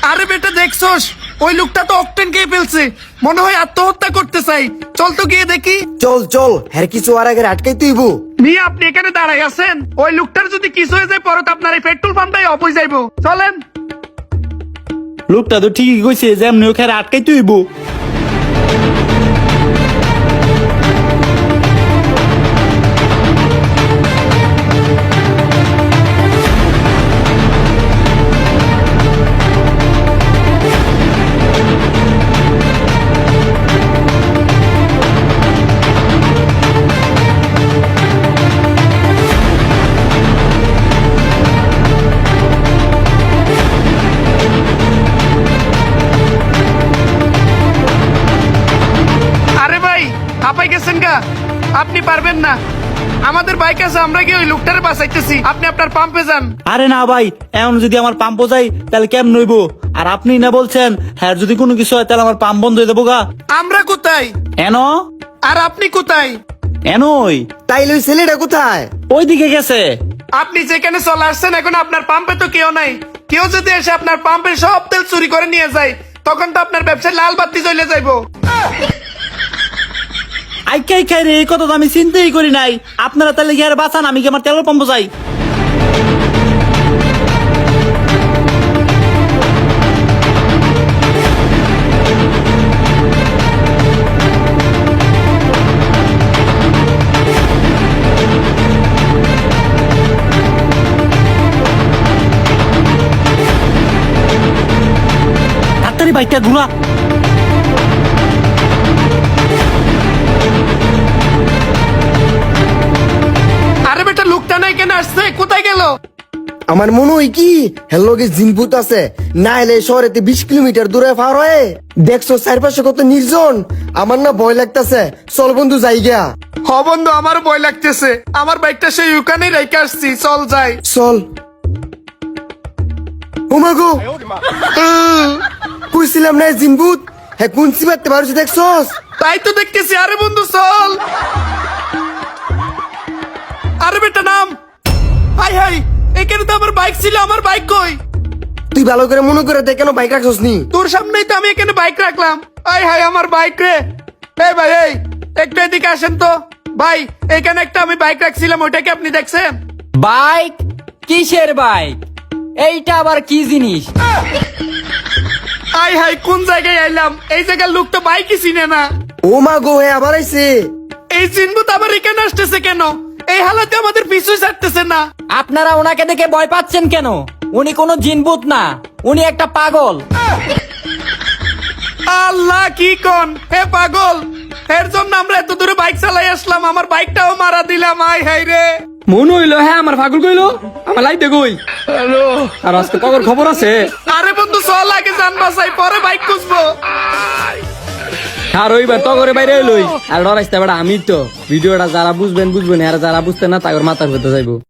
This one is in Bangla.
আরে বেটা দেখছোস ওই লোকটা তো অকটেন খেয়ে ফেলছে, মনে হয় আত্মহত্যা করতে চাই। চল তো গিয়ে দেখি। চল চল, হ্যার কিছু আর আগে আটকাই তুইব। মিয়া আপনি এখানে দাঁড়াই আছেন, ওই লোকটার যদি কিছু হয়ে যায় পরে তো আপনার এই পেট্রোল পাম্পটাই অফ হয়ে যাইবো। চলেন। লোকটা তো ঠিকই কইছে যে এমনি ওখানে আটকাই তুইব। আরে ভাই হাঁপাই গেছেন গা, আপনি পারবেন না। আমাদের বাইক আছে, আমরা গিয়ে ওই লোকটারে বাঁচাইতেছি, আপনি আপনার পাম্পে যান। আরে না ভাই, এখন যদি আমার পাম্প যাই তাহলে কেমন নইব? আর আপনি না বলছেন হ্যাঁ যদি কোনো কিছু হয় তাহলে আমার পাম্প বন্ধ হয়ে যাবো গা। আমরা কোথায় এন আর আপনি কোথায়? এনই তাইলে ওই ছেলেটা কোথায়? ওইদিকে গেছে। আপনি যেখানে চলে আসছেন এখন আপনার পাম্পে তো কেউ নাই। কেউ যদি এসে আপনার পাম্পের সব তেল চুরি করে নিয়ে যায় তখন তো আপনার ব্যবসায় লাল বাতি জ্বলে যাইবো। আইকাই খাই রে, এই কথা তো আমি চিন্তাই করি নাই। আপনারা তাহলে গিয়ে বাঁচান, আমি কি আমার তেলের পাম্প যাই। তাড়াতাড়ি বাইকটা ঘুরা। আরে বেটা লোকটা না এখানে আসছে, কোথায় গেল? আমার মনে হয় কি হেলোকে জিনপুত আছে, না এলে শহরেতে 20 কিলোমিটার দূরে পার হয়ে। দেখছো চারপাশে কত নির্জন, আমার না ভয় লাগতেছে। চল বন্ধু যাই গা। হ বন্ধু আমার ভয় লাগতেছে, আমার বাইকটা সেই ওখানেই রেখে আসছি, চল যাই। চল। ওমাগো কইছিলাম না জিনপুত, হ্যাঁ কোন সিমাতে পারছি দেখছস? তাই তো দেখতেছি। আরে বন্ধু চল। আরে বেটা নাম। হাই হাই, এখানে তো আমার বাইক ছিল, আমার বাইক কই? তুই ভালো করে মনে করে দেখ, কেন বাইক রাখছস নি? তোর সামনেই তো আমি এখানে বাইক রাখলাম। হাই হাই আমার বাইক রে। এই ভাই এই একটু এদিকে আসেন তো। ভাই এখানে একটা আমি বাইক রাখছিলাম, ওইটা কি আপনি দেখছেন? বাইক? কিসের বাইক? এইটা আবার কি জিনিস? হাই হাই কোন জায়গায় আইলাম? এই জায়গার লোক তো বাইকই চিনে না। ও মা গো, হ্যাঁ আবার আইছে। এই চিনবুত আবার এখানে আসতেছে কেন? এই হালাতে আমাদের পিছু ছাড়তেছে না। আপনারা ওনাকে দেখে ভয় পাচ্ছেন কেন? উনি কোনো জিনভূত না, উনি একটা পাগল। আল্লাহ কি কোন হে পাগল, এর জন্য আমরা এত দূরে বাইক চালাই আসলাম, আমার বাইকটাও মারা দিলাম। আই হাই রে। মন হইলো হ্যাঁ আমার পাগল কইলো, আমার লাইতে কই। হ্যালো, আর আজকে কবর খবর আছে? আরে বন্ধু চল আগে যান বাসাই, পরে বাইক খুঁজবো। আর ওইবার তো করে বাইরে লই আর ডরাইতে বেড়া। আমি তো ভিডিওটা যারা বুঝবেন বুঝবেন, আর যারা বুঝতে না তাদের মাথার ভেতর যাইবো।